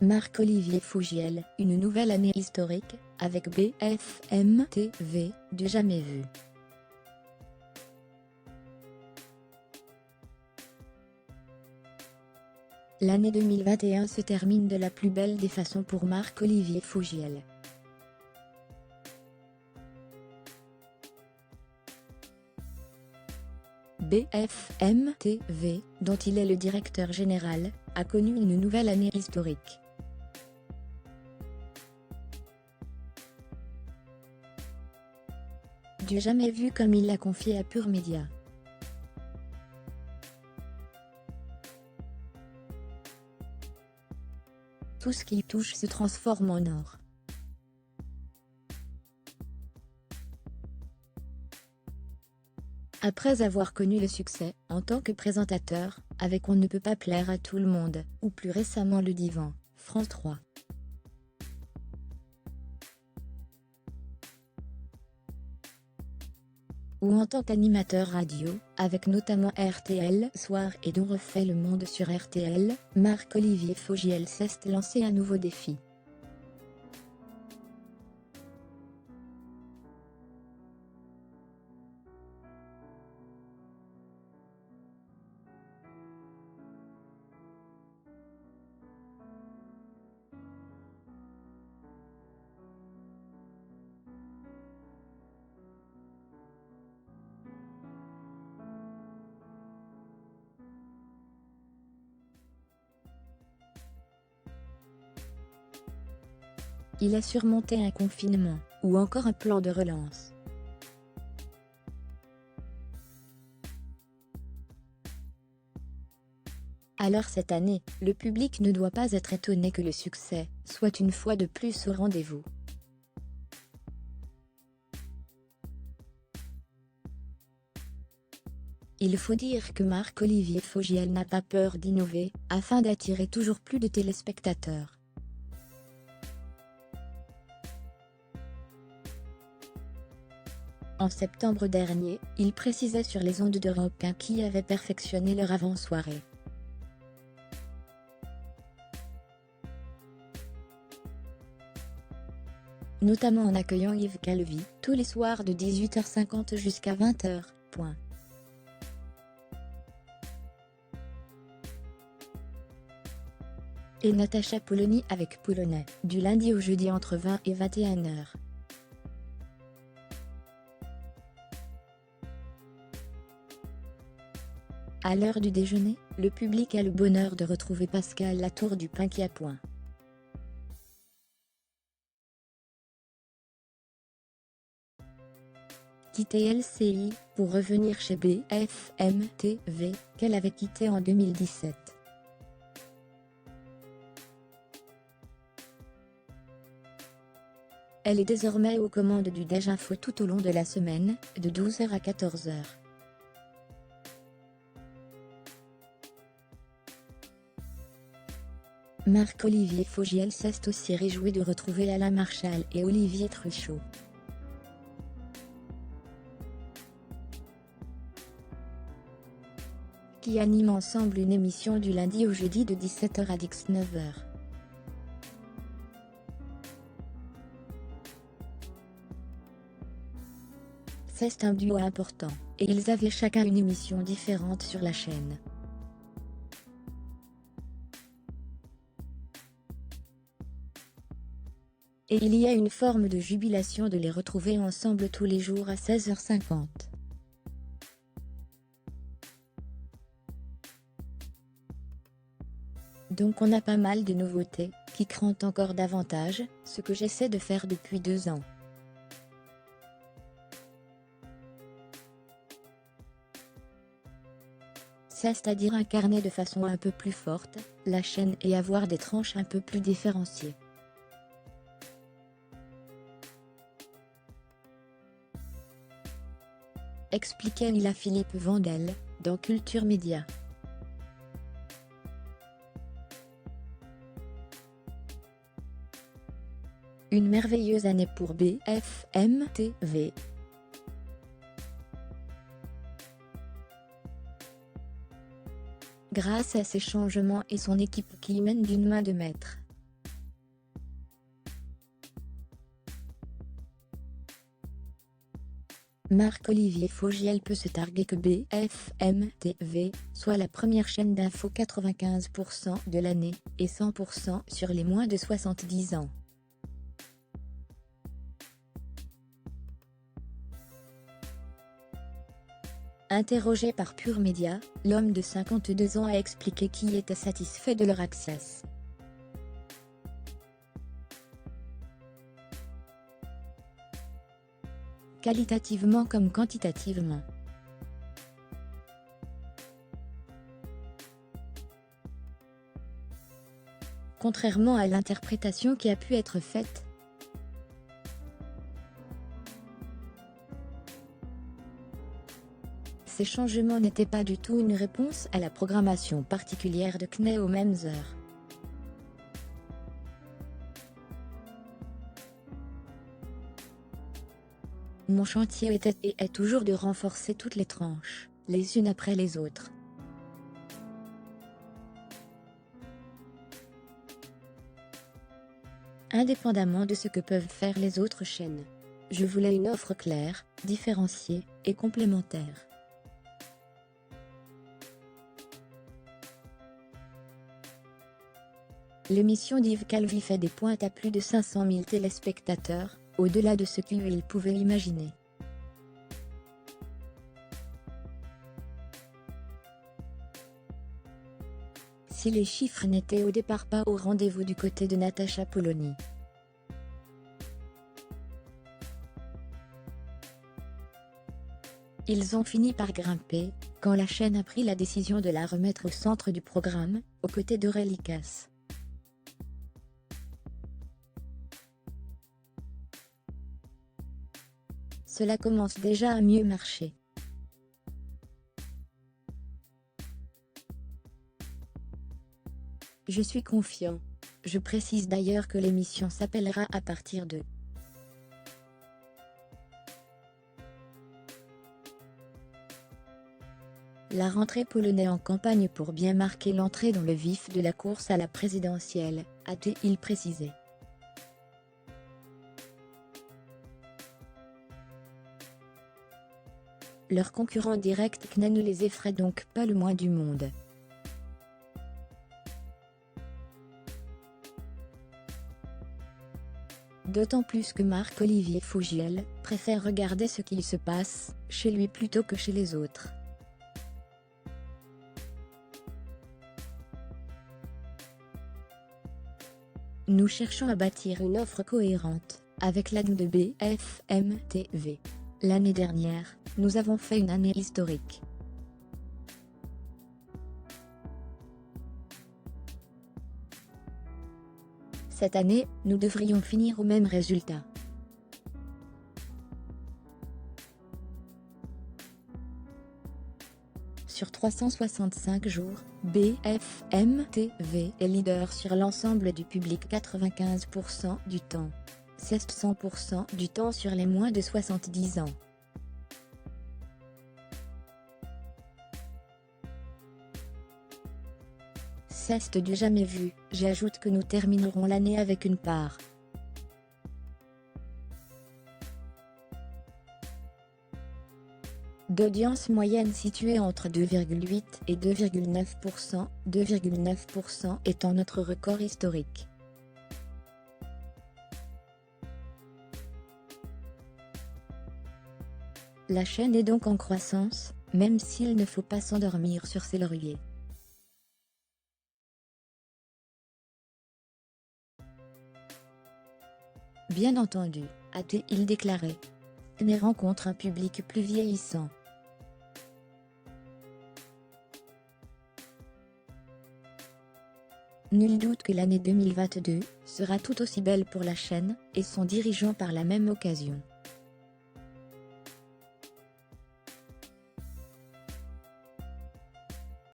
Marc-Olivier Fougiel, une nouvelle année historique, avec BFM TV, du jamais vu. L'année 2021 se termine de la plus belle des façons pour Marc-Olivier Fougiel. BFM TV, dont il est le directeur général, a connu une nouvelle année historique. Du jamais vu, comme il l'a confié à Pure Média. Tout ce qui touche se transforme en or. Après avoir connu le succès, en tant que présentateur, avec On ne peut pas plaire à tout le monde, ou plus récemment Le Divan, France 3. Ou en tant qu'animateur radio, avec notamment RTL Soir et dont refait le monde sur RTL, Marc-Olivier Fougiel s'est lancé un nouveau défi. Il a surmonté un confinement, ou encore un plan de relance. Alors cette année, le public ne doit pas être étonné que le succès soit une fois de plus au rendez-vous. Il faut dire que Marc-Olivier Fougiel n'a pas peur d'innover, afin d'attirer toujours plus de téléspectateurs. En septembre dernier, il précisait sur les ondes d'Europe 1 qui avait perfectionné leur avant-soirée. Notamment en accueillant Yves Calvi, tous les soirs de 18h50 jusqu'à 20h. Et Natacha Polony avec Polonais, du lundi au jeudi entre 20 et 21h. À l'heure du déjeuner, le public a le bonheur de retrouver Pascal Latour du Pain qui a point. Quitté LCI, pour revenir chez BFM TV, qu'elle avait quitté en 2017. Elle est désormais aux commandes du Déj Info tout au long de la semaine, de 12h à 14h. Marc-Olivier Fougiel s'est aussi réjoui de retrouver Alain Marchal et Olivier Truchot. Qui animent ensemble une émission du lundi au jeudi de 17h à 19h. C'est un duo important, et ils avaient chacun une émission différente sur la chaîne. Et il y a une forme de jubilation de les retrouver ensemble tous les jours à 16h50. Donc on a pas mal de nouveautés, qui crantent encore davantage, ce que j'essaie de faire depuis 2 ans. C'est-à-dire incarner de façon un peu plus forte la chaîne et avoir des tranches un peu plus différenciées. Expliquait Lila Philippe Vandel, dans Culture Média. Une merveilleuse année pour BFM TV. Grâce à ses changements et son équipe qui mène d'une main de maître. Marc-Olivier Fogiel peut se targuer que BFM TV soit la première chaîne d'info 95% de l'année et 100% sur les moins de 70 ans. Interrogé par Pure Média, l'homme de 52 ans a expliqué qu'il était satisfait de leur access. Qualitativement comme quantitativement. Contrairement à l'interprétation qui a pu être faite, ces changements n'étaient pas du tout une réponse à la programmation particulière de CNE aux mêmes heures. Mon chantier était et est toujours de renforcer toutes les tranches, les unes après les autres. Indépendamment de ce que peuvent faire les autres chaînes. Je voulais une offre claire, différenciée et complémentaire. L'émission d'Yves Calvi fait des pointes à plus de 500 000 téléspectateurs, au-delà de ce qu'il pouvait imaginer. Si les chiffres n'étaient au départ pas au rendez-vous du côté de Natacha Polony, ils ont fini par grimper, quand la chaîne a pris la décision de la remettre au centre du programme, aux côtés d'Aurélie Casse. Cela commence déjà à mieux marcher. Je suis confiant. Je précise d'ailleurs que l'émission s'appellera à partir de la rentrée polonais en campagne pour bien marquer l'entrée dans le vif de la course à la présidentielle, a-t-il précisé. Leur concurrent direct CNE ne les effraie donc pas le moins du monde. D'autant plus que Marc-Olivier Fogiel préfère regarder ce qu'il se passe chez lui plutôt que chez les autres. Nous cherchons à bâtir une offre cohérente avec l'aide de BFM TV. L'année dernière, nous avons fait une année historique. Cette année, nous devrions finir au même résultat. Sur 365 jours, BFM TV est leader sur l'ensemble du public 95% du temps. C'est 100% du temps sur les moins de 70 ans. C'est du jamais vu. J'ajoute que nous terminerons l'année avec une part d'audience moyenne située entre 2,8 et 2,9%, 2,9% étant notre record historique. La chaîne est donc en croissance, même s'il ne faut pas s'endormir sur ses lauriers. Bien entendu, a-t-il déclaré. CNE rencontre un public plus vieillissant. Nul doute que l'année 2022 sera tout aussi belle pour la chaîne et son dirigeant par la même occasion.